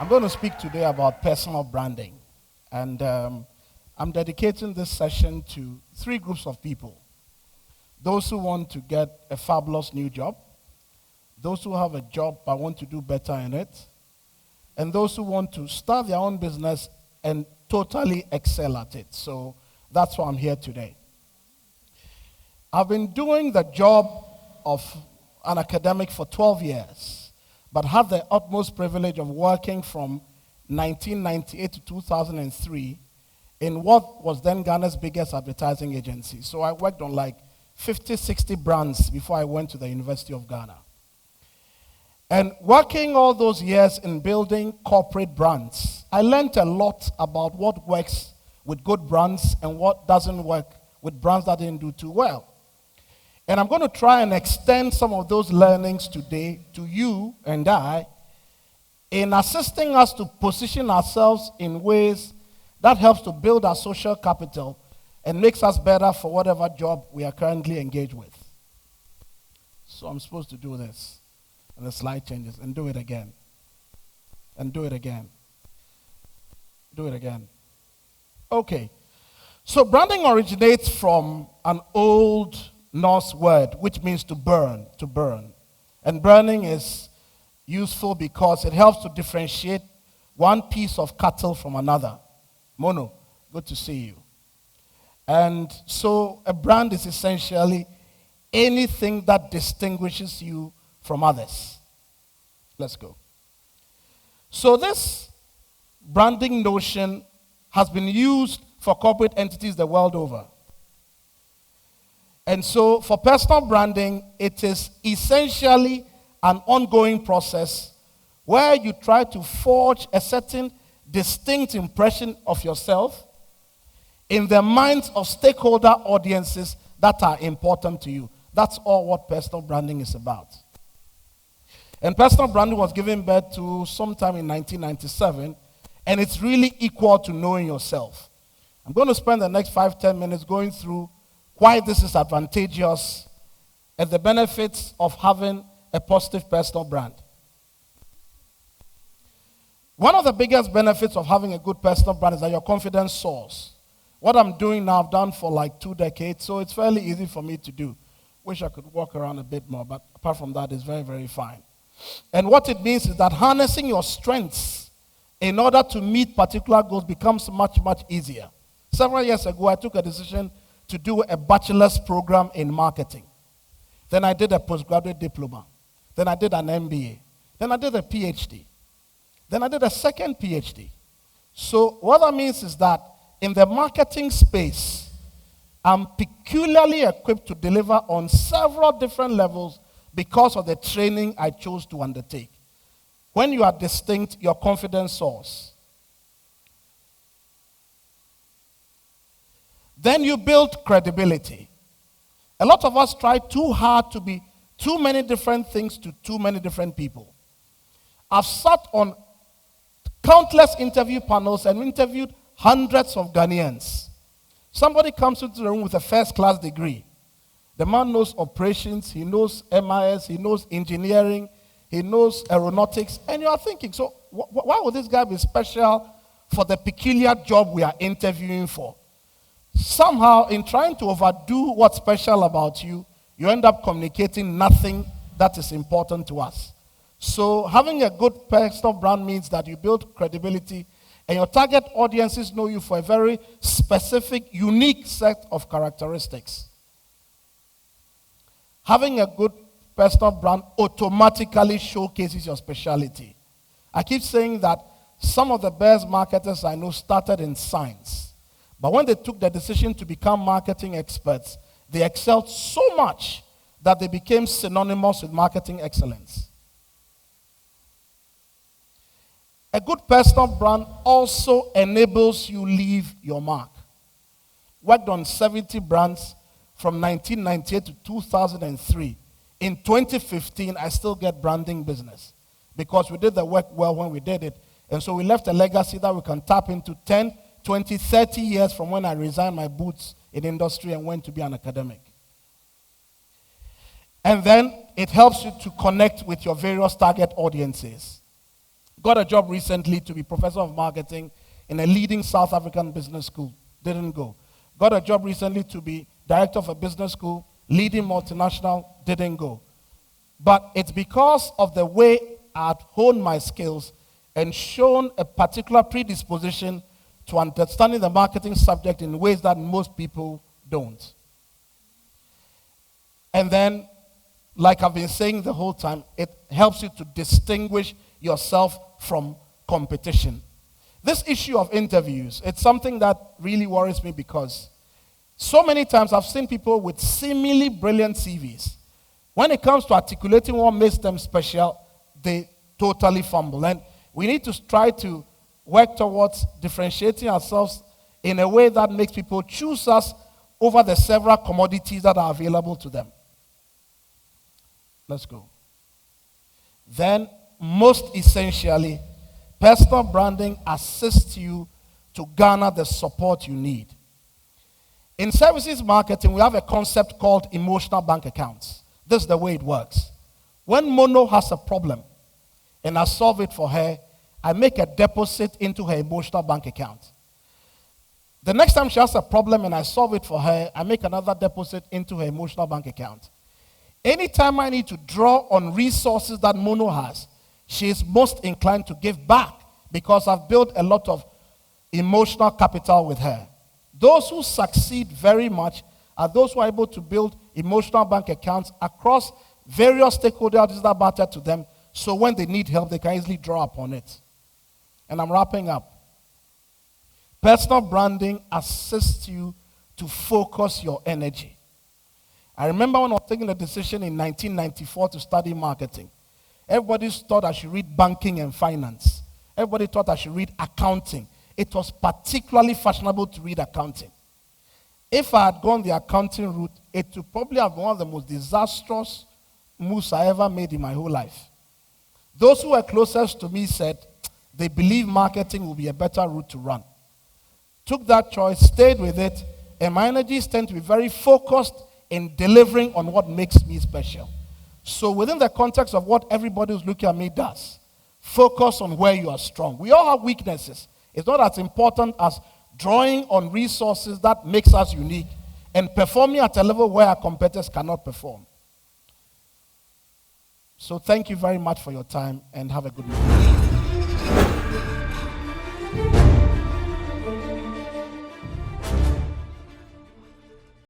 I'm going to speak today about personal branding. And I'm dedicating this session to three groups of people. Those who want to get a fabulous new job, those who have a job but want to do better in it, and those who want to start their own business and totally excel at it. So that's why I'm here today. I've been doing the job of an academic for 12 years, but had the utmost privilege of working from 1998 to 2003 in what was then Ghana's biggest advertising agency. So I worked on like 50, 60 brands before I went to the University of Ghana. And working all those years in building corporate brands, I learned a lot about what works with good brands and what doesn't work with brands that didn't do too well. And I'm going to try and extend some of those learnings today to you and I in assisting us to position ourselves in ways that helps to build our social capital and makes us better for whatever job we are currently engaged with. So I'm supposed to do this. And the slide changes. And do it again. And do it again. Do it again. Okay. So branding originates from an old Norse word, which means to burn, to burn. And burning is useful because it helps to differentiate one piece of cattle from another. Mono, good to see you. And so a brand is essentially anything that distinguishes you from others. Let's go. So this branding notion has been used for corporate entities the world over. And so for personal branding, it is essentially an ongoing process where you try to forge a certain distinct impression of yourself in the minds of stakeholder audiences that are important to you. That's all what personal branding is about. And personal branding was given birth to sometime in 1997, and it's really equal to knowing yourself. I'm going to spend the next 5-10 minutes going through why this is advantageous and the benefits of having a positive personal brand. One of the biggest benefits of having a good personal brand is that your confidence soars. What I'm doing now, I've done for like 2 decades, so it's fairly easy for me to do. Wish I could walk around a bit more, but apart from that, it's very, very fine. And what it means is that harnessing your strengths in order to meet particular goals becomes much, much easier. Several years ago, I took a decision to do a bachelor's program in marketing. Then I did a postgraduate diploma. Then I did an MBA. Then I did a PhD. Then I did a second PhD. So what that means is that in the marketing space, I'm peculiarly equipped to deliver on several different levels because of the training I chose to undertake. When you are distinct, your confidence soars. Then you build credibility. A lot of us try too hard to be too many different things to too many different people. I've sat on countless interview panels and interviewed hundreds of Ghanaians. Somebody comes into the room with a first-class degree. The man knows operations, he knows MIS, he knows engineering, he knows aeronautics, and you are thinking, so why would this guy be special for the peculiar job we are interviewing for? Somehow, in trying to overdo what's special about you, you end up communicating nothing that is important to us. So having a good personal brand means that you build credibility and your target audiences know you for a very specific, unique set of characteristics. Having a good personal brand automatically showcases your specialty. I keep saying that some of the best marketers I know started in science. But when they took the decision to become marketing experts, they excelled so much that they became synonymous with marketing excellence. A good personal brand also enables you leave your mark. Worked on 70 brands from 1998 to 2003. In 2015, I still get branding business because we did the work well when we did it. And so we left a legacy that we can tap into 10, 20, 30 years from when I resigned my boots in industry and went to be an academic. And then it helps you to connect with your various target audiences. Got a job recently to be professor of marketing in a leading South African business school. Didn't go. Got a job recently to be director of a business school, leading multinational. Didn't go. But it's because of the way I'd honed my skills and shown a particular predisposition to understanding the marketing subject in ways that most people don't. And then, like I've been saying the whole time, it helps you to distinguish yourself from competition. This issue of interviews, it's something that really worries me because so many times I've seen people with seemingly brilliant CVs. When it comes to articulating what makes them special, they totally fumble. And we need to try to work towards differentiating ourselves in a way that makes people choose us over the several commodities that are available to them. Let's go. Then, most essentially, personal branding assists you to garner the support you need. In services marketing, we have a concept called emotional bank accounts. This is the way it works. When Mono has a problem and I solve it for her, I make a deposit into her emotional bank account. The next time she has a problem and I solve it for her, I make another deposit into her emotional bank account. Anytime I need to draw on resources that Mono has, she is most inclined to give back because I've built a lot of emotional capital with her. Those who succeed very much are those who are able to build emotional bank accounts across various stakeholders that matter to them, so when they need help, they can easily draw upon it. And I'm wrapping up. Personal branding assists you to focus your energy. I remember when I was taking the decision in 1994 to study marketing. Everybody thought I should read banking and finance. Everybody thought I should read accounting. It was particularly fashionable to read accounting. If I had gone the accounting route, it would probably have been one of the most disastrous moves I ever made in my whole life. Those who were closest to me said they believe marketing will be a better route to run. Took that choice, stayed with it, and my energies tend to be very focused in delivering on what makes me special. So within the context of what everybody who's looking at me does, focus on where you are strong. We all have weaknesses. It's not as important as drawing on resources that makes us unique and performing at a level where our competitors cannot perform. So thank you very much for your time and have a good night.